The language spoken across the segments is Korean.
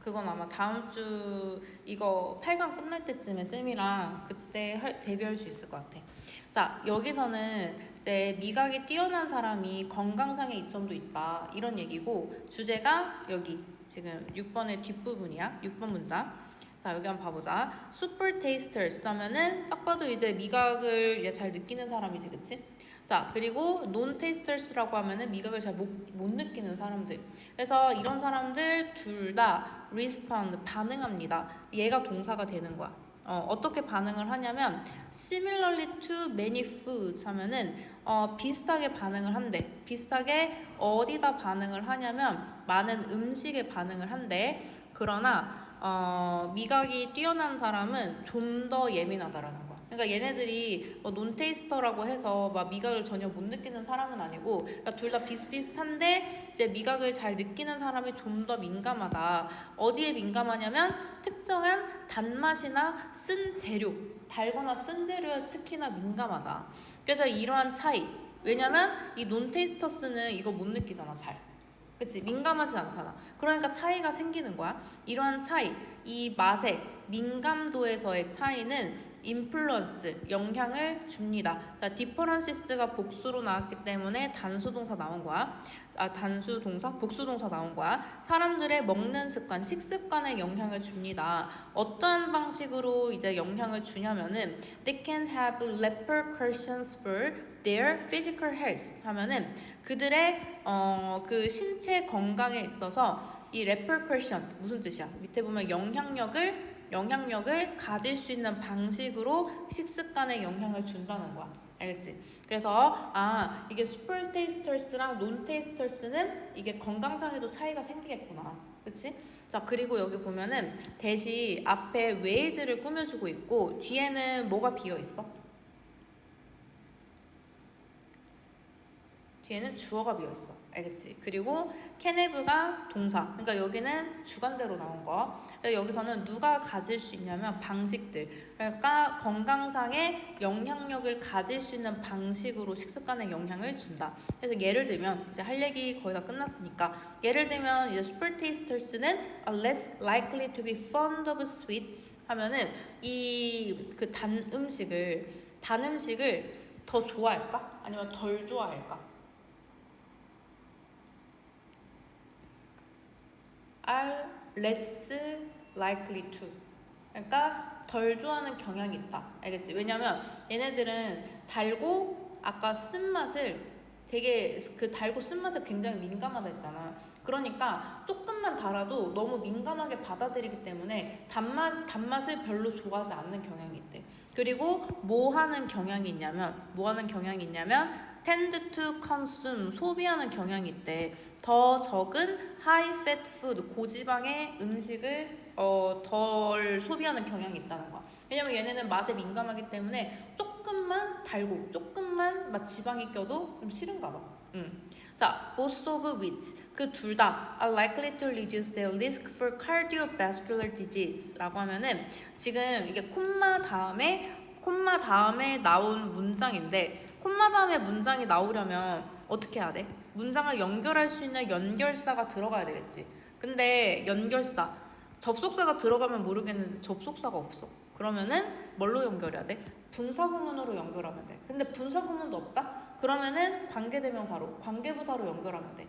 그건 아마 다음 주 이거 8강 끝날 때쯤에 쌤이랑 그때 데뷔할 수 있을 것 같아. 자, 여기서는 이제 미각이 뛰어난 사람이 건강상의 이점도 있다 이런 얘기고, 주제가 여기 지금 6번의 뒷부분이야. 6번 문장. 자, 여기 한번 봐보자. super tasters 하면은 딱 봐도 이제 미각을 이제 잘 느끼는 사람이지, 그치? 자, 그리고 non-tasters라고 하면은 미각을 잘 못 느끼는 사람들. 그래서 이런 사람들 둘 다 respond, 반응합니다. 얘가 동사가 되는 거야. 어떻게 반응을 하냐면 similarly to many foods 하면은 비슷하게 반응을 한대. 비슷하게 어디다 반응을 하냐면 많은 음식에 반응을 한대. 그러나 미각이 뛰어난 사람은 좀 더 예민하다라는 거야. 그러니까 얘네들이 논테이스터라고 해서 막 미각을 전혀 못 느끼는 사람은 아니고, 그러니까 둘 다 비슷비슷한데 이제 미각을 잘 느끼는 사람이 좀 더 민감하다. 어디에 민감하냐면 특정한 단맛이나 쓴 재료, 달거나 쓴 재료에 특히나 민감하다. 그래서 이러한 차이. 왜냐면 이 논테이스터스는 이거 못 느끼잖아, 잘. 그치? 민감하지 않잖아. 그러니까 차이가 생기는 거야. 이러한 차이, 이 맛의 민감도에서의 차이는 influence, 영향을 줍니다. 자, differences가 복수로 나왔기 때문에 단수동사 나온 거야. 단수동사, 복수동사 나온 거야. 사람들의 먹는 습관, 식습관에 영향을 줍니다. 어떤 방식으로 이제 영향을 주냐면은 they can have repercussions for their physical health 하면은 그들의 그 신체 건강에 있어서 이 repercussion 무슨 뜻이야? 밑에 보면 영향력을 가질 수 있는 방식으로 식습관에 영향을 준다는 거야. 알겠지? 그래서 이게 super tasters랑 non tasters는 이게 건강상에도 차이가 생기겠구나. 그치? 자, 그리고 여기 보면은 대시 앞에 wayes를 꾸며주고 있고 뒤에는 뭐가 비어있어? 뒤에는 주어가 비어있어. 알겠지? 그리고 can have가 동사. 그러니까 여기는 주관대로 나온 거. 여기서는 누가 가질 수 있냐면 방식들. 그러니까 건강상의 영향력을 가질 수 있는 방식으로 식습관에 영향을 준다. 그래서 예를 들면 이제 할 얘기 거의 다 끝났으니까 예를 들면 이제 super tasters는 are less likely to be fond of sweets 하면은 이 그 단 음식을 더 좋아할까? 아니면 덜 좋아할까? are less likely to. 그러니까 덜 좋아하는 경향이 있다. 알겠지? 왜냐면 얘네들은 달고 아까 쓴맛을 되게 그 달고 쓴맛에 굉장히 민감하다 했잖아. 그러니까 조금만 달아도 너무 민감하게 받아들이기 때문에 단맛을 별로 좋아하지 않는 경향이 있대. 그리고 뭐 하는 경향이 있냐면 tend to consume, 소비하는 경향이 있대. 더 적은 high fat food, 고지방의 음식을 덜 소비하는 경향이 있다는 거야. 왜냐면 얘네는 맛에 민감하기 때문에 조금만 달고 조금만 막 지방이 껴도 좀 싫은가 봐. 자, both of which, 그 둘 다 are likely to reduce their risk for cardiovascular disease라고 하면은 지금 이게 콤마 다음에 나온 문장인데 콤마 다음에 문장이 나오려면 어떻게 해야 돼? 문장을 연결할 수 있는 연결사가 들어가야 되겠지. 근데 연결사, 접속사가 들어가면 모르겠는데 접속사가 없어. 그러면은 뭘로 연결해야 돼? 분사구문으로 연결하면 돼. 근데 분사구문도 없다? 그러면은 관계대명사로, 관계부사로 연결하면 돼.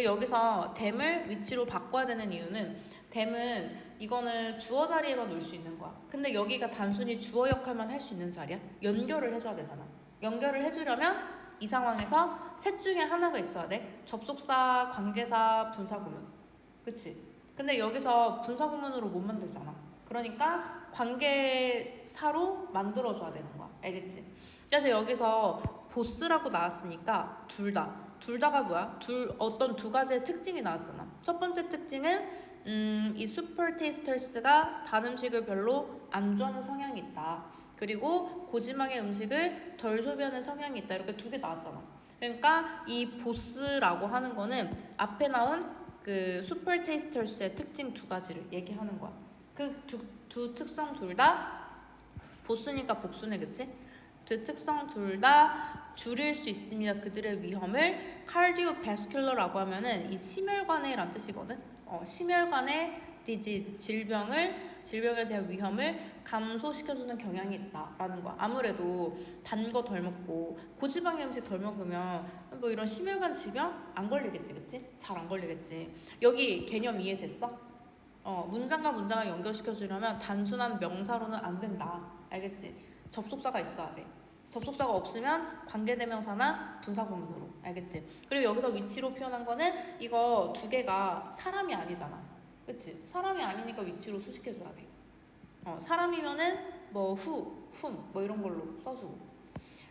여기서 them을 위치로 바꿔야 되는 이유는 them은 이거는 주어 자리에만 놓을 수 있는 거야. 근데 여기가 단순히 주어 역할만 할 수 있는 자리야. 연결을 해줘야 되잖아. 연결을 해주려면 이 상황에서 셋 중에 하나가 있어야 돼. 접속사, 관계사, 분사구문. 그치? 근데 여기서 분사구문으로 못 만들잖아. 그러니까 관계사로 만들어줘야 되는 거야. 알겠지? 그래서 여기서 보스라고 나왔으니까 둘 다가 뭐야? 어떤 두 가지의 특징이 나왔잖아. 첫 번째 특징은 이 super tasters가 단 음식을 별로 안 좋아하는 성향이 있다. 그리고 고지방의 음식을 덜 소비하는 성향이 있다. 이렇게 두 개 나왔잖아. 그러니까 이 보스라고 하는 거는 앞에 나온 그 super tasters의 특징 두 가지를 얘기하는 거야. 그 두 특성 둘 다 보스니까 복수네, 그치? 두 특성 둘 다 줄일 수 있습니다. 그들의 위험을 cardiovascular라고 하면은 이 심혈관에란 뜻이거든. 심혈관의 disease 질병에 대한 위험을 감소시켜주는 경향이 있다라는 거. 아무래도 단 거 덜 먹고 고지방의 음식 덜 먹으면 뭐 이런 심혈관 질병 안 걸리겠지, 그치? 잘 안 걸리겠지. 여기 개념 이해됐어? 문장과 문장을 연결시켜 주려면 단순한 명사로는 안 된다. 알겠지? 접속사가 있어야 돼. 접속사가 없으면 관계대명사나 분사구문으로. 알겠지? 그리고 여기서 위치로 표현한 거는 이거 두 개가 사람이 아니잖아. 그치? 사람이 아니니까 위치로 수식해줘야 돼. 사람이면은 뭐 뭐 이런 걸로 써주고.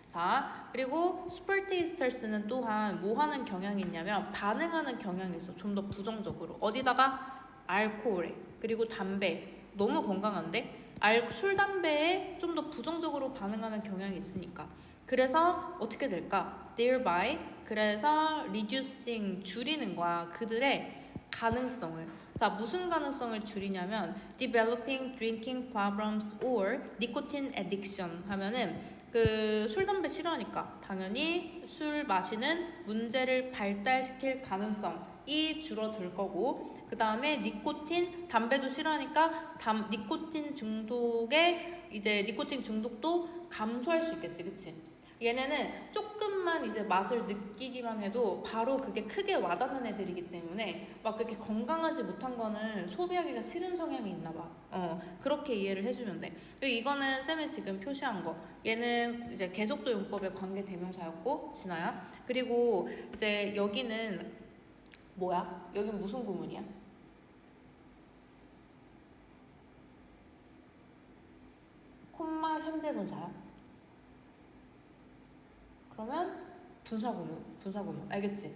자, 그리고 supertasters 또한 뭐 하는 경향이 있냐면 반응하는 경향이 있어. 좀 더 부정적으로. 어디다가? 알코올에. 그리고 담배. 너무 건강한데? 술, 담배에 좀 더 부정적으로 반응하는 경향이 있으니까. 그래서 어떻게 될까? thereby. 그래서 reducing. 줄이는 거야. 그들의 가능성을. 자, 무슨 가능성을 줄이냐면 developing drinking problems or nicotine addiction 하면은 그 술, 담배 싫어하니까 당연히 술 마시는 문제를 발달시킬 가능성이 줄어들 거고, 그 다음에 니코틴, 담배도 싫어하니까 니코틴 중독도 감소할 수 있겠지, 그치? 얘네는 조금만 이제 맛을 느끼기만 해도 바로 그게 크게 와닿는 애들이기 때문에 막 그렇게 건강하지 못한 거는 소비하기가 싫은 성향이 있나 봐. 그렇게 이해를 해주면 돼. 그리고 이거는 쌤이 지금 표시한 거. 얘는 이제 계속도 용법의 관계 대명사였고, 진아야. 그리고 이제 여기는 뭐야? 여긴 무슨 구문이야? 콤마 현재 분사야. 그러면 분사구문. 알겠지?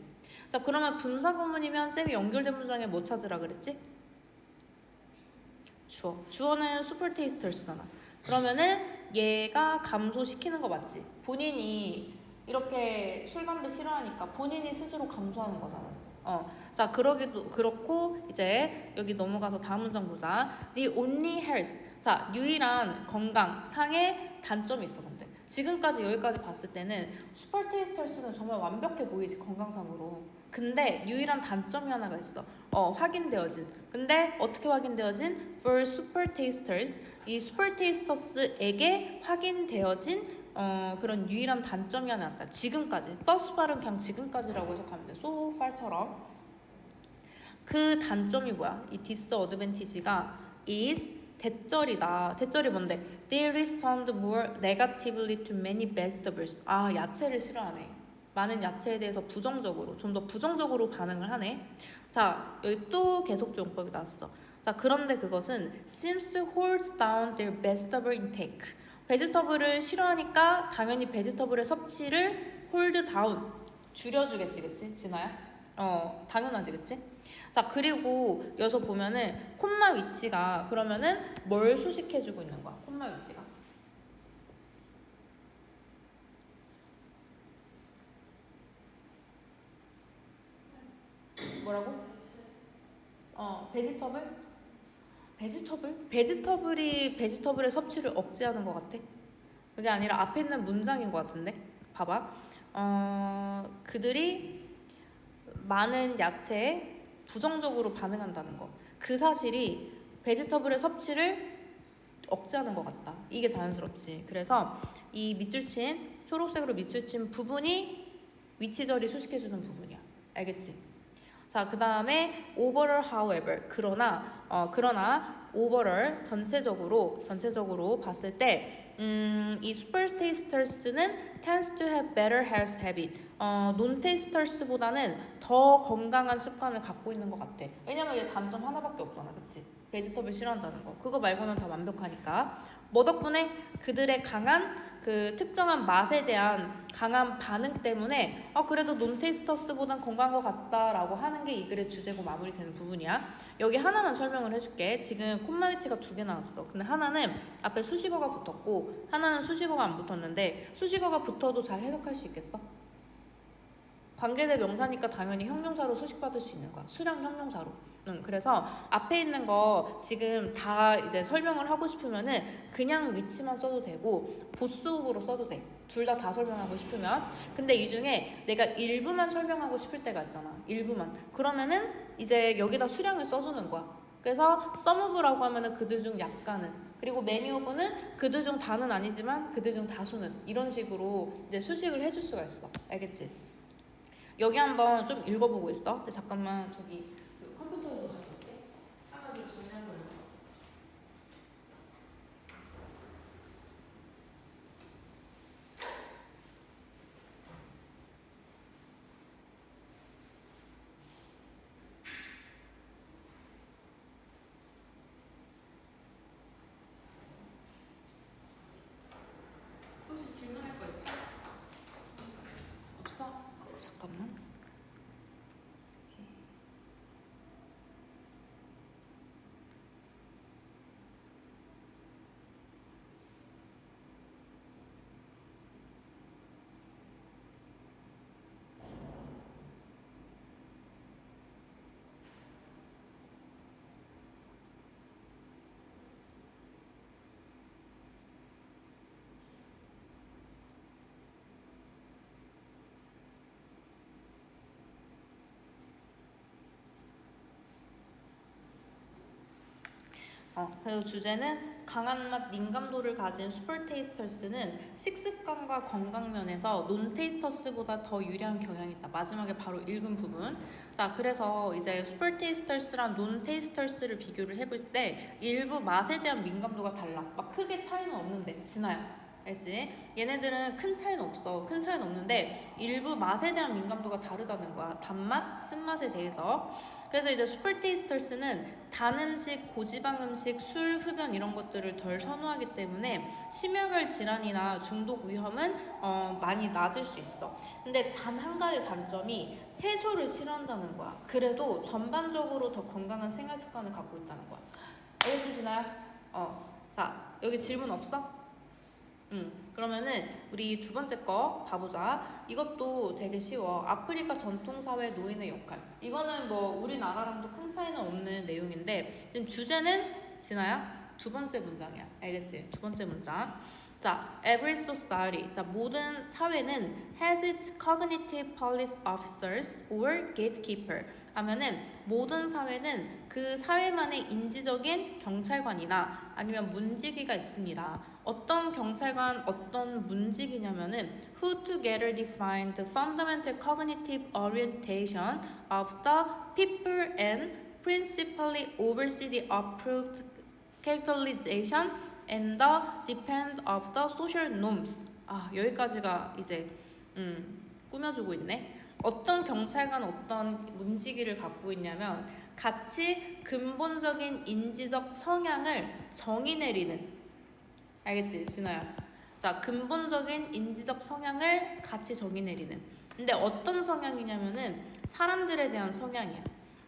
자, 그러면 분사구문이면 쌤이 연결된 문장에 뭐 찾으라 그랬지? 주어는 supertasters잖아. 그러면은 얘가 감소시키는 거 맞지? 본인이 이렇게 술, 담배 싫어하니까 본인이 스스로 감소하는 거잖아. 자, 그렇고 이제 여기 넘어가서 다음 문장 보자. The only health. 자, 유일한 건강 상의 단점이 있어. 근데 지금까지 여기까지 봤을 때는 슈퍼테이스터스는 정말 완벽해 보이지, 건강상으로. 근데 유일한 단점이 하나가 있어. 확인되어진. 근데 어떻게 확인되어진? For super tasters. 이 super tasters에게 확인되어진 그런 유일한 단점이 하나 있다. 지금까지. thus far은 그냥 지금까지라고 해석하면 돼. so far처럼. 그 단점이 뭐야? 이 disadvantage가 is 대절이다. 대절이 뭔데? They respond more negatively to many vegetables. 아, 야채를 싫어하네. 많은 야채에 대해서 부정적으로, 좀 더 부정적으로 반응을 하네. 자, 여기 또 계속적 용법이 나왔어. 자, 그런데 그것은 seems to hold down their vegetable intake. 베지터블을 싫어하니까 당연히 베지터블의 섭취를 hold down, 줄여주겠지, 그치? 진아야? 당연하지, 그치? 자, 그리고 여기서 보면은 콤마 위치가 그러면은 뭘 수식해주고 있는 거야? 콤마 위치가 뭐라고? 베지터블이 베지터블의 섭취를 억제하는 것 같아? 그게 아니라 앞에 있는 문장인 것 같은데? 봐봐. 그들이 많은 야채에 부정적으로 반응한다는 거. 그 사실이 베지터블의 섭취를 억제하는 것 같다. 이게 자연스럽지. 그래서 이 밑줄 친, 초록색으로 밑줄 친 부분이 위치절이 수식해주는 부분이야. 알겠지? 자, 그 다음에 overall however. 그러나 overall 전체적으로 봤을 때 이 super tasters는 tends to have better health habit. non-tasters보다는 더 건강한 습관을 갖고 있는 것 같아. 왜냐면 얘 단점 하나밖에 없잖아, 그치? 베지터블 싫어한다는 거. 그거 말고는 다 완벽하니까. 뭐 덕분에? 그들의 강한 그 특정한 맛에 대한 강한 반응 때문에 그래도 논테이스터스보단 건강한 것 같다라고 하는 게 이 글의 주제고 마무리되는 부분이야. 여기 하나만 설명을 해줄게. 지금 콤마 위치가 2개 나왔어. 근데 하나는 앞에 수식어가 붙었고 하나는 수식어가 안 붙었는데 수식어가 붙어도 잘 해석할 수 있겠어? 관계대 명사니까 당연히 형용사로 수식받을 수 있는 거야. 수량 형용사로. 그래서 앞에 있는 거 지금 다 이제 설명을 하고 싶으면은 그냥 위치만 써도 되고 보스오브로 써도 돼. 둘 다 설명하고 싶으면. 근데 이 중에 내가 일부만 설명하고 싶을 때가 있잖아. 일부만. 그러면은 이제 여기다 수량을 써주는 거야. 그래서 서무브라고 하면은 그들 중 약간은, 그리고 many of는 그들 중 다는 아니지만 그들 중 다수는, 이런 식으로 이제 수식을 해줄 수가 있어. 알겠지? 여기 한번 좀 읽어보고 있어. 잠깐만 저기 컴퓨터로 가볼게. 하나를 정리한 걸 읽어. 혹시 질문할 거 있어? 없어? 잠깐만. 그리고 주제는 강한 맛 민감도를 가진 슈퍼테이스터스는 식습관과 건강 면에서 논테이스터스보다 더 유리한 경향이 있다. 마지막에 바로 읽은 부분. 자, 그래서 이제 슈퍼테이스터스랑 논테이스터스를 비교를 해볼 때 일부 맛에 대한 민감도가 달라. 막 크게 차이는 없는데, 진아야. 알지? 얘네들은 큰 차이는 없어. 큰 차이는 없는데 일부 맛에 대한 민감도가 다르다는 거야. 단맛, 쓴맛에 대해서. 그래서 이제 슈퍼테이스터스는 단 음식, 고지방 음식, 술, 흡연 이런 것들을 덜 선호하기 때문에 심혈관 질환이나 중독 위험은 많이 낮을 수 있어. 근데 단 한 가지 단점이 채소를 싫어한다는 거야. 그래도 전반적으로 더 건강한 생활 습관을 갖고 있다는 거야. 알겠지, 진아야? 자, 여기 질문 없어? 그러면은 우리 두 번째 거 봐보자. 이것도 되게 쉬워. 아프리카 전통사회 노인의 역할. 이거는 뭐 우리나라랑도 큰 차이는 없는 내용인데 지금 주제는 진아야? 두 번째 문장이야. 알겠지? 두 번째 문장. 자, every society. 자, 모든 사회는 has its cognitive police officers or gatekeeper. 하면은 모든 사회는 그 사회만의 인지적인 경찰관이나 아니면 문지기가 있습니다. 어떤 경찰관, 어떤 문지기냐면은 who together define the fundamental cognitive orientation of the people and principally oversee the approved characterization and the depend of the social norms. 여기까지가 이제 꾸며주고 있네. 어떤 경찰관, 어떤 문지기를 갖고 있냐면 같이 근본적인 인지적 성향을 정의 내리는, 알겠지, 진아야? 자, 근본적인 인지적 성향을 같이 정의 내리는. 근데 어떤 성향이냐면은 사람들에 대한 성향이야.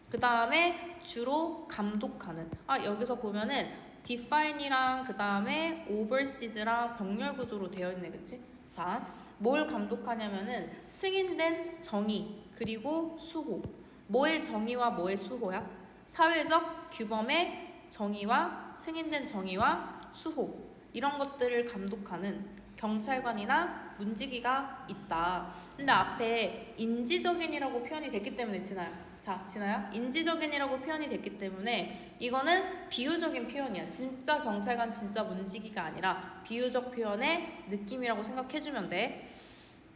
그 다음에 주로 감독하는. 여기서 보면은 define이랑 그 다음에 oversee랑 병렬 구조로 되어 있네, 그치? 자, 뭘 감독하냐면은 승인된 정의 그리고 수호. 뭐의 정의와 뭐의 수호야? 사회적 규범의 정의와 승인된 정의와 수호, 이런 것들을 감독하는 경찰관이나 문지기가 있다. 근데 앞에 인지적인이라고 표현이 됐기 때문에 진아야? 인지적인이라고 표현이 됐기 때문에 이거는 비유적인 표현이야. 진짜 경찰관, 진짜 문지기가 아니라 비유적 표현의 느낌이라고 생각해주면 돼.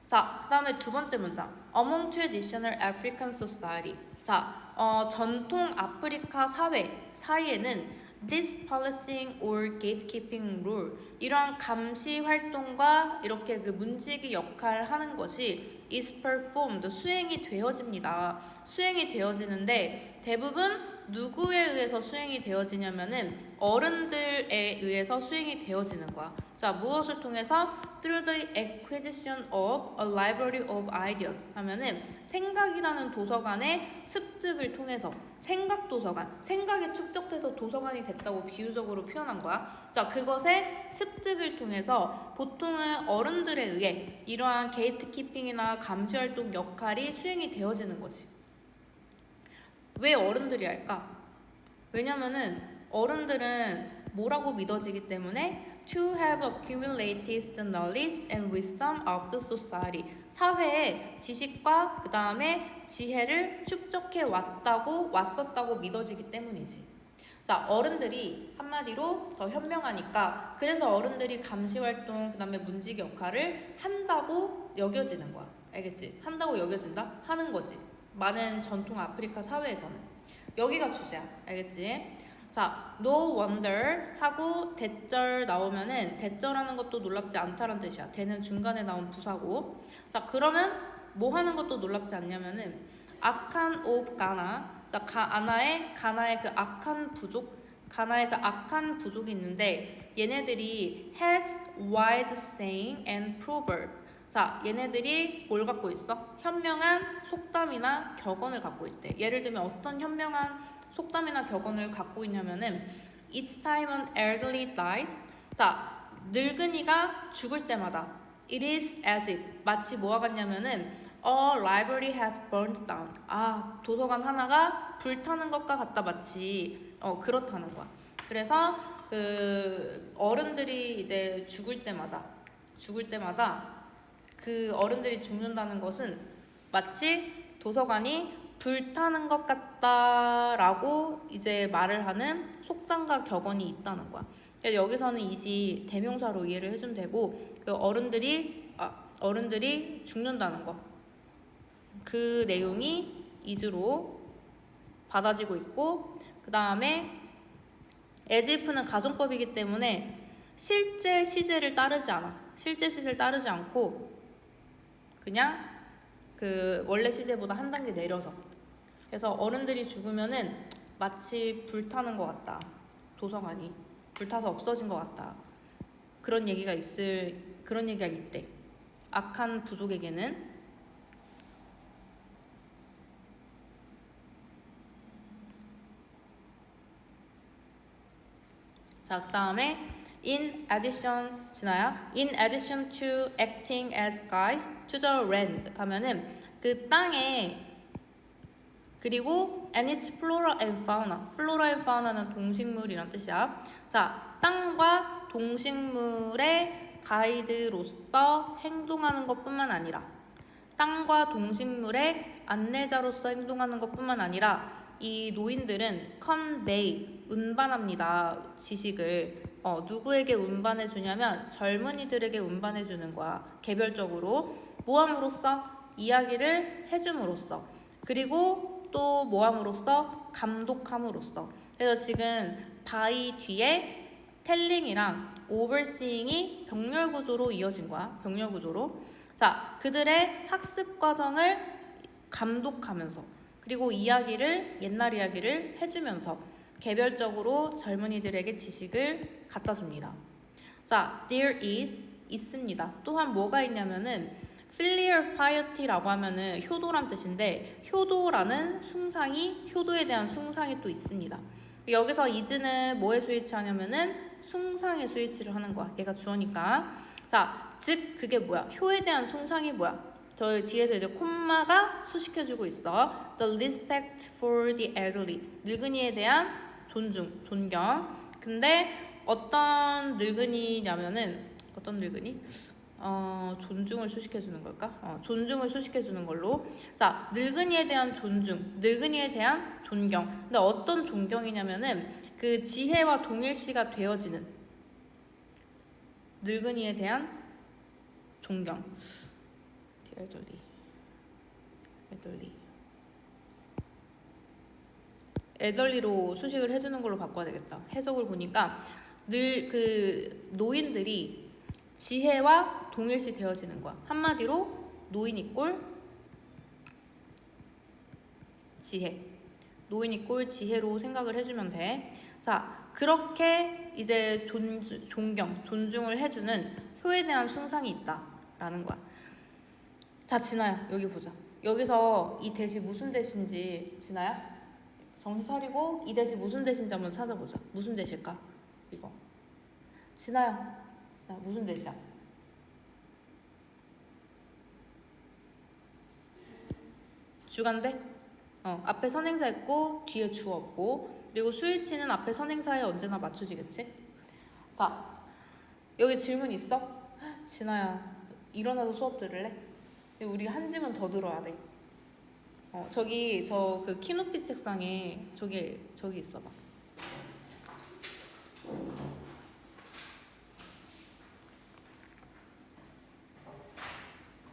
자, 그 다음에 두 번째 문장. Among traditional African society. 자, 전통 아프리카 사회 사이에는 this policing or gatekeeping rule, 이러한 감시 활동과 이렇게 그 문지기 역할을 하는 것이 is performed, 수행이 되어집니다. 수행이 되어지는데 대부분 누구에 의해서 수행이 되어지냐면은 어른들에 의해서 수행이 되어지는 거야. 자, 무엇을 통해서? Through the acquisition of a library of ideas 하면은 생각이라는 도서관의 습득을 통해서 생각도서관, 생각이 축적돼서 도서관이 됐다고 비유적으로 표현한 거야. 자, 그것의 습득을 통해서 보통은 어른들에 의해 이러한 게이트키핑이나 감시활동 역할이 수행이 되어지는 거지. 왜 어른들이 할까? 왜냐면은 어른들은 뭐라고 믿어지기 때문에 to have accumulated the knowledge and wisdom of the society. 사회에 지식과 그 다음에 지혜를 축적해 왔었다고 믿어지기 때문이지. 자, 어른들이 한마디로 더 현명하니까 그래서 어른들이 감시활동 그 다음에 문지기 역할을 한다고 여겨지는 거야. 알겠지? 한다고 여겨진다? 하는 거지. 많은 전통 아프리카 사회에서는. 여기가 주제야. 알겠지? 자, no wonder 하고 대절 나오면은 대절하는 것도 놀랍지 않다라는 뜻이야. 대는 중간에 나온 부사고. 자, 그러면 뭐 하는 것도 놀랍지 않냐면은 악한 of 가나. 자, 가나의 그 악한 부족, 가나의 그 악한 부족이 있는데 얘네들이 has wise saying and proverb. 자, 얘네들이 뭘 갖고 있어? 현명한 속담이나 격언을 갖고 있대. 예를 들면 어떤 현명한 속담이나 격언을 갖고 있냐면은 Each time an elderly dies. 자, 늙은이가 죽을 때마다 It is as if 마치 뭐와 같냐면은 A library had burned down. 아, 도서관 하나가 불타는 것과 같다 마치 그렇다는 거야. 그래서 그 어른들이 이제 죽을 때마다 그 어른들이 죽는다는 것은 마치 도서관이 불타는 것 같다라고 이제 말을 하는 속담과 격언이 있다는 거야. 그래서 여기서는 이지 대명사로 이해를 해주면 되고 그 어른들이 죽는다는 거. 그 내용이 is로 받아지고 있고 그 다음에 as if는 가정법이기 때문에 실제 시제를 따르지 않아. 실제 시제를 따르지 않고 그냥 그 원래 시제보다 한 단계 내려서. 그래서 어른들이 죽으면은 마치 불타는 것 같다. 도서관이 불타서 없어진 것 같다. 그런 얘기가 있대. 악한 부족에게는. 자, 그 다음에 in addition to acting as guides to the land 하면은 그 땅에 그리고 and its flora and fauna. flora and fauna는 동식물이란 뜻이야. 자, 땅과 동식물의 가이드로서 행동하는 것뿐만 아니라 땅과 동식물의 안내자로서 행동하는 것뿐만 아니라 이 노인들은 convey, 운반합니다. 지식을. 누구에게 운반해 주냐면 젊은이들에게 운반해 주는 거야. 개별적으로. 모함으로써 이야기를 해줌으로써. 그리고 또 모함으로써 감독함으로써. 그래서 지금 by 뒤에 telling이랑 overseeing이 병렬 구조로 이어진 거야. 병렬 구조로. 자, 그들의 학습 과정을 감독하면서 그리고 옛날 이야기를 해주면서 개별적으로 젊은이들에게 지식을 갖다 줍니다. 자, there is 있습니다. 또한 뭐가 있냐면은 filial piety라고 하면은 효도란 뜻인데 효도라는 효도에 대한 숭상이 또 있습니다. 여기서 is는 뭐에 스위치하냐면은 숭상에 스위치를 하는 거야. 얘가 주어니까. 자, 즉 그게 뭐야? 효에 대한 숭상이 뭐야? 저 뒤에서 이제 콤마가 수식해주고 있어. The respect for the elderly. 늙은이에 대한 존경. 근데 어떤 늙은이냐면은 어떤 늙은이? 존중을 수식해주는 걸까? 존중을 수식해주는 걸로. 자, 늙은이에 대한 존중, 늙은이에 대한 존경. 근데 어떤 존경이냐면은 그 지혜와 동일시가 되어지는 늙은이에 대한 존경. 엘덜리로 수식을 해주는 걸로 바꿔야 되겠다. 해석을 보니까 그 노인들이 지혜와 동일시 되어지는 거야. 한마디로 노인 이꼴 지혜. 노인 이꼴 지혜로 생각을 해주면 돼. 자, 그렇게 이제 존중을 해주는 효에 대한 숭상이 있다라는 거야. 자, 진아야, 여기 보자. 여기서 이 대시 무슨 대시인지, 진아야? 정신 차리고 이 대시 무슨 대시인지 한번 찾아보자. 무슨 대시일까? 이거. 진아야, 무슨 대시야? 주간대? 앞에 선행사 있고 뒤에 주어 없고, 그리고 수일치는 앞에 선행사에 언제나 맞추지, 그치? 자, 여기 질문 있어? 진아야, 일어나서 수업 들을래? 우리 한 지문 더 들어야 돼. 저기 저 그 키높이 책상에 저기 있어봐.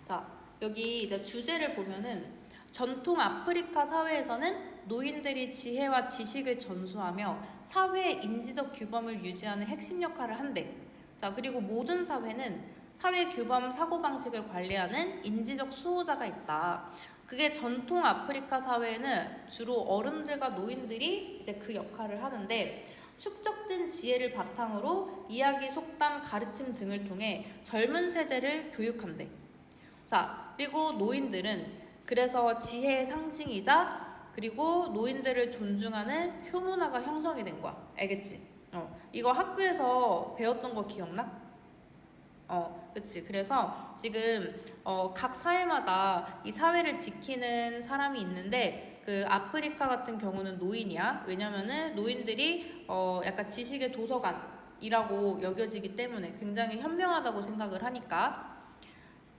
자, 여기 이제 주제를 보면은 전통 아프리카 사회에서는 노인들이 지혜와 지식을 전수하며 사회의 인지적 규범을 유지하는 핵심 역할을 한대. 자, 그리고 모든 사회는 사회 규범 사고방식을 관리하는 인지적 수호자가 있다. 그게 전통 아프리카 사회에는 주로 어른들과 노인들이 이제 그 역할을 하는데, 축적된 지혜를 바탕으로 이야기, 속담, 가르침 등을 통해 젊은 세대를 교육한대. 자, 그리고 노인들은 그래서 지혜의 상징이자, 그리고 노인들을 존중하는 효문화가 형성이 된 거야. 알겠지? 이거 학교에서 배웠던 거 기억나? 그치. 그래서 지금 각 사회마다 이 사회를 지키는 사람이 있는데, 그 아프리카 같은 경우는 노인이야. 왜냐면은 노인들이 약간 지식의 도서관이라고 여겨지기 때문에 굉장히 현명하다고 생각을 하니까.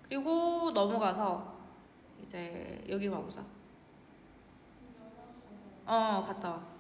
그리고 넘어가서 이제 여기 봐보자. 갔다 와.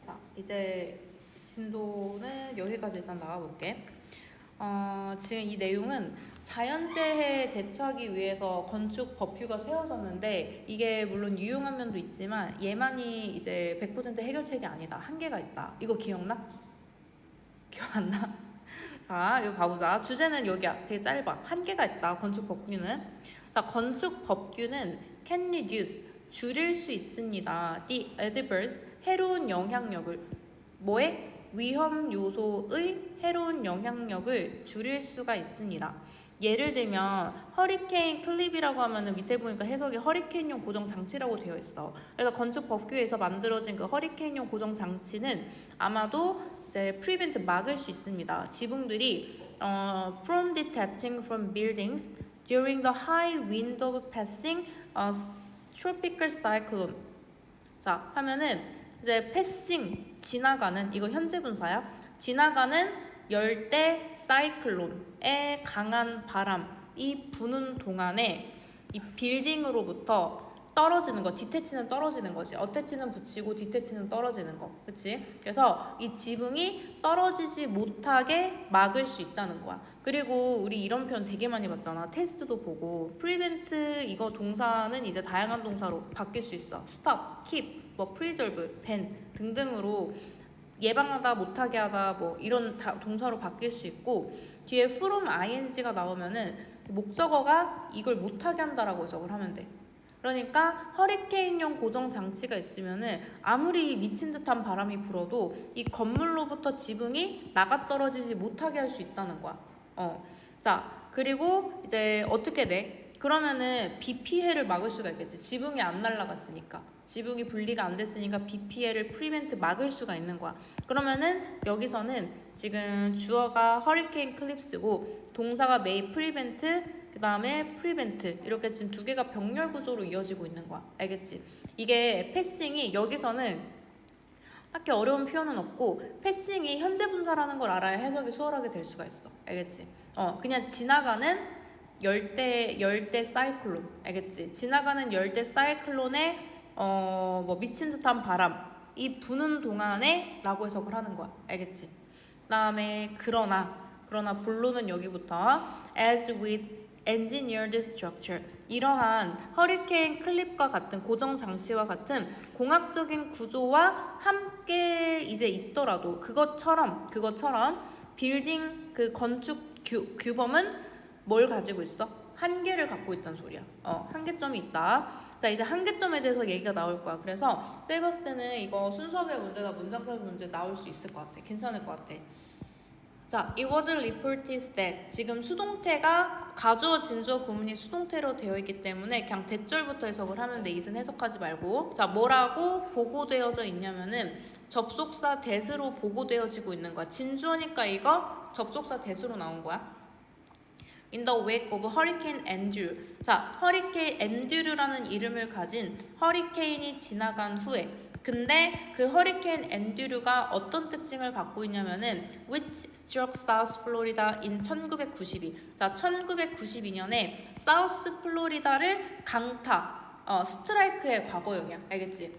자, 이제 진도는 여기까지 일단 나가볼게. 지금 이 내용은 자연재해에 대처하기 위해서 건축 법규가 세워졌는데, 이게 물론 유용한 면도 있지만 얘만이 이제 100% 해결책이 아니다. 한계가 있다. 이거 기억나? 기억 안 나? 자, 이거 봐보자. 주제는 여기야. 되게 짧아. 한계가 있다. 건축 법규는. 자, 건축 법규는 can reduce, 줄일 수 있습니다. the adverse, 해로운 영향력을, 뭐에? 위험 요소의 해로운 영향력을 줄일 수가 있습니다. 예를 들면 허리케인 클립이라고 하면은 밑에 보니까 해석이 허리케인용 고정 장치라고 되어 있어. 그래서 건축 법규에서 만들어진 그 허리케인용 고정 장치는 아마도 이제 prevent 막을 수 있습니다. 지붕들이 from detaching from buildings during the high wind of passing tropical cyclone. 자, 하면은 이제 passing 지나가는, 이거 현재 분사야. 지나가는 열대 사이클론의 강한 바람이 부는 동안에 이 빌딩으로부터 떨어지는 거, 디태치는 떨어지는 거지. 어태치는 붙이고 디태치는 떨어지는 거, 그치? 그래서 이 지붕이 떨어지지 못하게 막을 수 있다는 거야. 그리고 우리 이런 표현 되게 많이 봤잖아. 테스트도 보고 prevent 이거 동사는 이제 다양한 동사로 바뀔 수 있어. stop, keep, 뭐 preserve, ban 등등으로 예방하다, 못하게 하다, 뭐 이런 동사로 바뀔 수 있고, 뒤에 from ing가 나오면은 목적어가 이걸 못하게 한다라고 해석을 하면 돼. 그러니까 허리케인용 고정 장치가 있으면은 아무리 미친 듯한 바람이 불어도 이 건물로부터 지붕이 나가 떨어지지 못하게 할 수 있다는 거야. 자, 그리고 이제 어떻게 돼? 그러면은 비 피해를 막을 수가 있겠지. 지붕이 안 날아갔으니까. 지붕이 분리가 안 됐으니까 비 피해를 프리벤트 막을 수가 있는 거야. 그러면은 여기서는 지금 주어가 허리케인 클립스고 동사가 may prevent, 그 다음에 prevent 이렇게 지금 두 개가 병렬 구조로 이어지고 있는 거야. 알겠지? 이게 패싱이 여기서는 딱히 어려운 표현은 없고 패싱이 현재 분사라는 걸 알아야 해석이 수월하게 될 수가 있어. 알겠지? 그냥 지나가는 열대 사이클론. 알겠지? 지나가는 열대 사이클론의 뭐 미친 듯한 바람이 부는 동안에 라고 해석을 하는 거야. 알겠지? 그 다음에 그러나 본론은 여기부터 as with engineered structure, 이러한 허리케인 클립과 같은 고정 장치와 같은 공학적인 구조와 함께 이제 있더라도 그것처럼 빌딩 그 건축 규범은 뭘 가지고 있어? 한계를 갖고 있다는 소리야. 한계점이 있다. 자, 이제 한계점에 대해서 얘기가 나올 거야. 그래서 쌤 봤을 때는 이거 순서별 문제나 문장별 문제 나올 수 있을 것 같아. 괜찮을 것 같아. 자, it was reported that, 지금 수동태가 가주어, 진주어 구문이 수동태로 되어 있기 때문에 그냥 대절부터 해석을 하면 돼. it은 해석하지 말고. 자, 뭐라고 보고되어져 있냐면은 접속사 that으로 보고되어지고 있는 거야. 진주어니까 이거 접속사 that으로 나온 거야. In the wake of Hurricane Andrew. 자, 허리케인 앤드류라는 이름을 가진 허리케인이 지나간 후에, 근데 그 허리케인 앤드류가 어떤 특징을 갖고 있냐면은 which struck South Florida in 1992. 자, 1992년에 사우스 플로리다를 강타, 스트라이크의 과거형이야. 알겠지?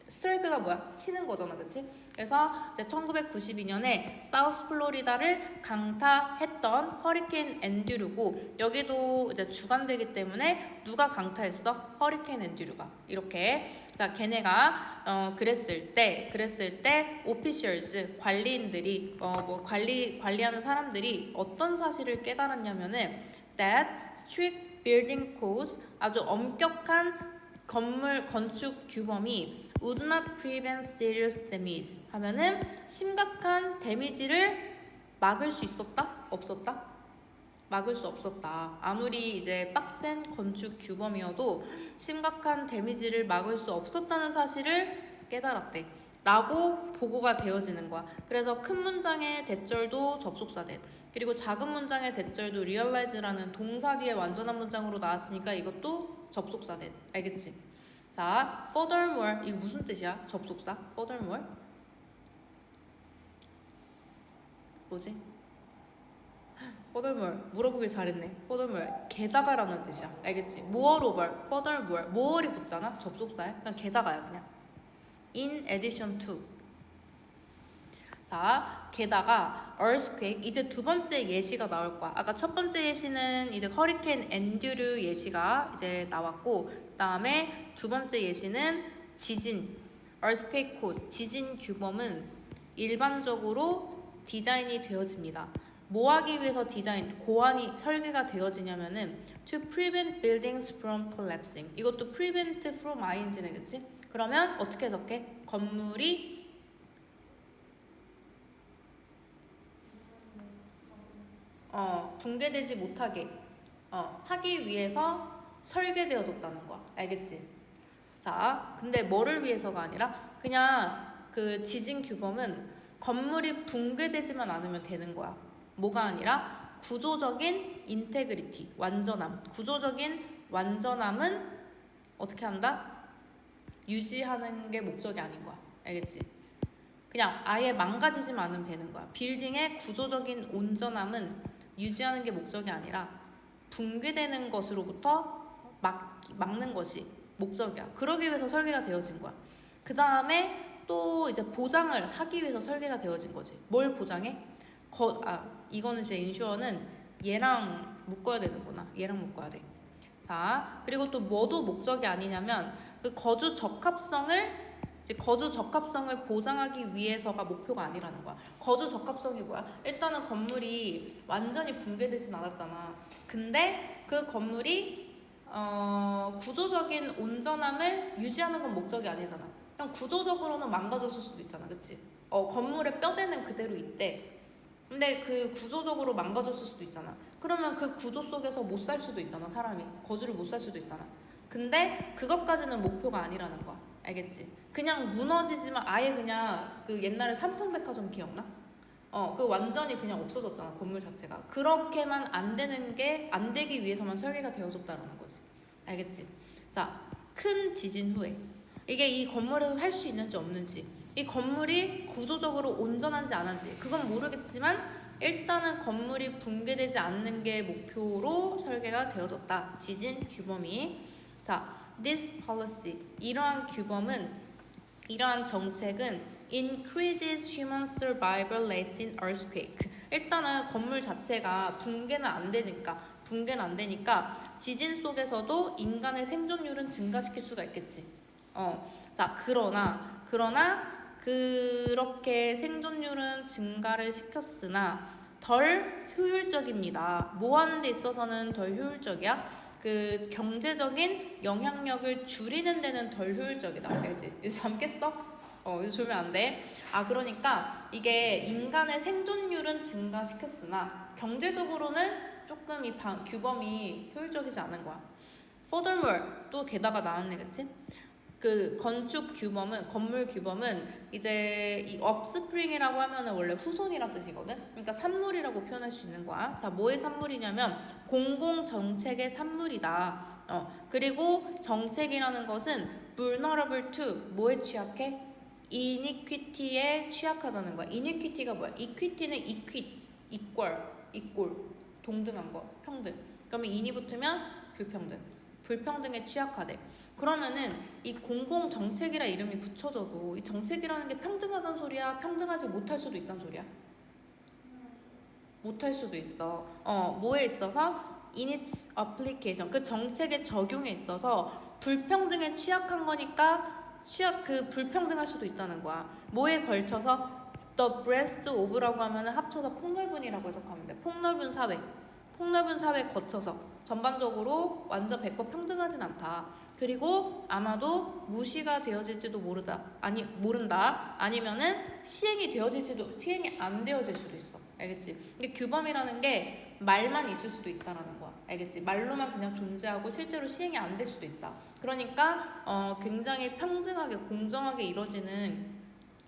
스트라이크가 뭐야? 치는 거잖아, 그치? 그래서 이제 1992년에 사우스 플로리다를 강타했던 허리케인 앤드류고, 여기도 이제 주관되기 때문에 누가 강타했어? 허리케인 앤드류가. 이렇게. 자, 걔네가 그랬을 때 officials, 관리인들이 뭐 관리하는 사람들이 어떤 사실을 깨달았냐면은 that strict building codes, 아주 엄격한 건축 규범이 would not prevent serious damage, 하면은 심각한 데미지를 막을 수 있었다? 없었다? 막을 수 없었다. 아무리 이제 빡센 건축 규범이어도 심각한 데미지를 막을 수 없었다는 사실을 깨달았대. 라고 보고가 되어지는 거야. 그래서 큰 문장의 대절도 접속사 that, 그리고 작은 문장의 대절도 realize라는 동사 뒤에 완전한 문장으로 나왔으니까 이것도 접속사 that. 알겠지? 자, furthermore, 이거 무슨 뜻이야? 접속사? furthermore? 뭐지? furthermore, 물어보길 잘했네. furthermore, 게다가라는 뜻이야. 알겠지? moreover, furthermore, more이 붙잖아? 접속사에. 그냥 게다가야, 그냥. in addition to. 자, 게다가 earthquake, 이제 두 번째 예시가 나올 거야. 아까 첫 번째 예시는 이제 허리케인 앤드류 예시가 이제 나왔고, 그 다음에 두 번째 예시는 지진, earthquake code, 지진 규범은 일반적으로 디자인이 되어집니다. 뭐 하기 위해서 고안이 설계가 되어지냐면은 to prevent buildings from collapsing. 이것도 prevent from ing네, 그치? 그러면 어떻게 해석해? 건물이 붕괴되지 못하게 하기 위해서 설계되어졌다는 거야. 알겠지? 자, 근데 뭐를 위해서가 아니라 그냥 그 지진 규범은 건물이 붕괴되지만 않으면 되는 거야. 뭐가 아니라 구조적인 인테그리티, 완전함. 구조적인 완전함은 어떻게 한다? 유지하는 게 목적이 아닌 거야. 알겠지? 그냥 아예 망가지지만 않으면 되는 거야. 빌딩의 구조적인 온전함은 유지하는 게 목적이 아니라 붕괴되는 것으로부터 막는 것이 목적이야. 그러기 위해서 설계가 되어진 거야. 그 다음에 또 이제 보장을 하기 위해서 설계가 되어진 거지. 뭘 보장해? 이거는 이제 인슈어는 얘랑 묶어야 되는구나. 얘랑 묶어야 돼. 자, 그리고 또 뭐도 목적이 아니냐면 그 거주 적합성을 보장하기 위해서가 목표가 아니라는 거야. 거주 적합성이 뭐야? 일단은 건물이 완전히 붕괴되진 않았잖아. 근데 그 건물이 구조적인 온전함을 유지하는 건 목적이 아니잖아. 그냥 구조적으로는 망가졌을 수도 있잖아, 그치? 건물의 뼈대는 그대로 있대. 근데 그 구조적으로 망가졌을 수도 있잖아. 그러면 그 구조 속에서 못 살 수도 있잖아, 사람이. 거주를 못 살 수도 있잖아. 근데 그것까지는 목표가 아니라는 거야. 알겠지? 그냥 무너지지만 아예 그냥 그 옛날에 삼풍백화점 기억나? 그 완전히 그냥 없어졌잖아, 건물 자체가. 그렇게만 안 되기 위해서만 설계가 되어졌다라는 거지. 알겠지? 자, 큰 지진 후에 이게 이 건물에서 살 수 있는지 없는지, 이 건물이 구조적으로 온전한지 안 한지 그건 모르겠지만 일단은 건물이 붕괴되지 않는 게 목표로 설계가 되어졌다. 지진 규범이. 자, this policy, 이러한 정책은 increases human survival rates in earthquake. 일단은 건물 자체가 붕괴는 안 되니까 지진 속에서도 인간의 생존율은 증가시킬 수가 있겠지. 자, 그러나 그렇게 생존율은 증가를 시켰으나 덜 효율적입니다. 뭐 하는 데 있어서는 덜 효율적이야? 그 경제적인 영향력을 줄이는 데는 덜 효율적이다. 알지? 이제 잠 깼어? 이제 졸면 안 돼. 그러니까 이게 인간의 생존율은 증가시켰으나 경제적으로는 조금 이 규범이 효율적이지 않은 거야. Furthermore, 또 게다가 나왔네, 그치? 그 건물 규범은 이제 이 업스프링이라고 하면은 원래 후손이라 뜻이거든. 그러니까 산물이라고 표현할 수 있는 거야. 자, 뭐의 산물이냐면 공공 정책의 산물이다. 그리고 정책이라는 것은 vulnerable to 뭐에 취약해? inequity에 취약하다는 거야. inequity가 뭐야? equity는 equal, 동등한 거, 평등. 그러면 in이 붙으면 불평등에 취약하대. 그러면은 이 공공 정책이라 이름이 붙여져도 이 정책이라는 게 평등하다는 소리야? 평등하지 못할 수도 있다는 소리야? 못할 수도 있어. 뭐에 있어서? In its application. 그 정책의 적용에 있어서 불평등에 취약한 거니까 불평등할 수도 있다는 거야. 뭐에 걸쳐서? The breadth of라고 하면은 합쳐서 폭넓은이라고 해석하면 돼. 폭넓은 사회 거쳐서 전반적으로 완전 100% 평등하진 않다. 그리고 아마도 무시가 되어질지도 모른다. 아니면은 시행이 안 되어질 수도 있어. 알겠지? 근데 규범이라는 게 말만 있을 수도 있다라는 거야. 알겠지? 말로만 그냥 존재하고 실제로 시행이 안 될 수도 있다. 그러니까 굉장히 평등하게 공정하게 이루어지는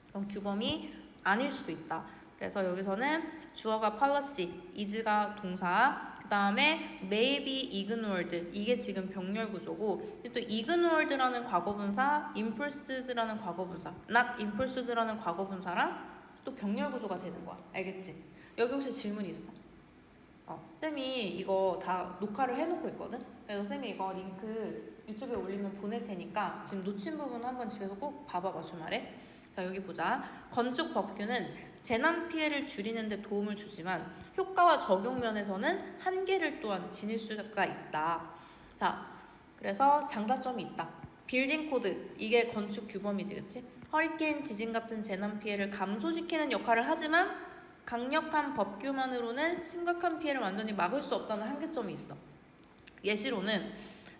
그런 규범이 아닐 수도 있다. 그래서 여기서는 주어가 policy, is가 동사, 그 다음에 may be ignored, 이게 지금 병렬 구조고, 또 ignored라는 과거분사, impulsed라는 과거분사, not impulsed라는 과거분사랑 또 병렬 구조가 되는 거야. 알겠지? 여기 혹시 질문 있어? 쌤이 이거 다 녹화를 해놓고 있거든? 그래서 쌤이 이거 링크 유튜브에 올리면 보낼 테니까 지금 놓친 부분 한번 집에서 꼭 봐봐봐, 주말에. 자, 여기 보자. 건축 법규는 재난 피해를 줄이는 데 도움을 주지만 효과와 적용 면에서는 한계를 또한 지닐 수가 있다. 자, 그래서 장단점이 있다. 빌딩 코드, 이게 건축 규범이지, 그치? 허리케인, 지진 같은 재난 피해를 감소시키는 역할을 하지만 강력한 법규만으로는 심각한 피해를 완전히 막을 수 없다는 한계점이 있어. 예시로는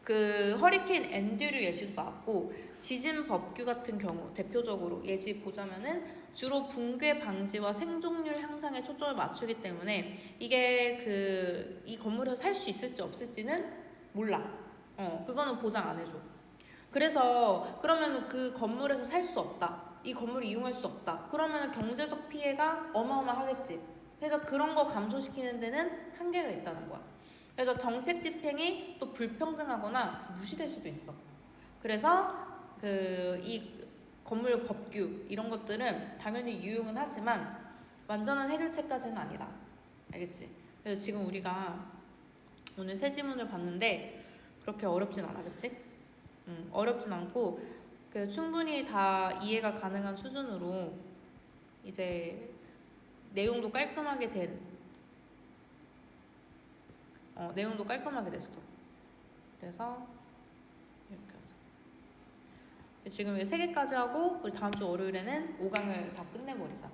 그 허리케인 앤드류 예시도 나왔고, 지진 법규 같은 경우 대표적으로 예시 보자면은 주로 붕괴 방지와 생존율 향상에 초점을 맞추기 때문에 이게 이 건물에서 살 수 있을지 없을지는 몰라. 그거는 보장 안 해줘. 그래서 그러면 그 건물에서 살 수 없다. 이 건물을 이용할 수 없다. 그러면 경제적 피해가 어마어마하겠지. 그래서 그런 거 감소시키는 데는 한계가 있다는 거야. 그래서 정책 집행이 또 불평등하거나 무시될 수도 있어. 그래서 이 건물 법규 이런 것들은 당연히 유용은 하지만 완전한 해결책까지는 아니다. 알겠지? 그래서 지금 우리가 오늘 세 지문을 봤는데 그렇게 어렵진 않아, 그치? 어렵진 않고 충분히 다 이해가 가능한 수준으로 이제 내용도 깔끔하게 내용도 깔끔하게 됐어. 그래서 이렇게 하자. 지금 3개까지 하고 우리 다음 주 월요일에는 5강을 다 끝내버리자.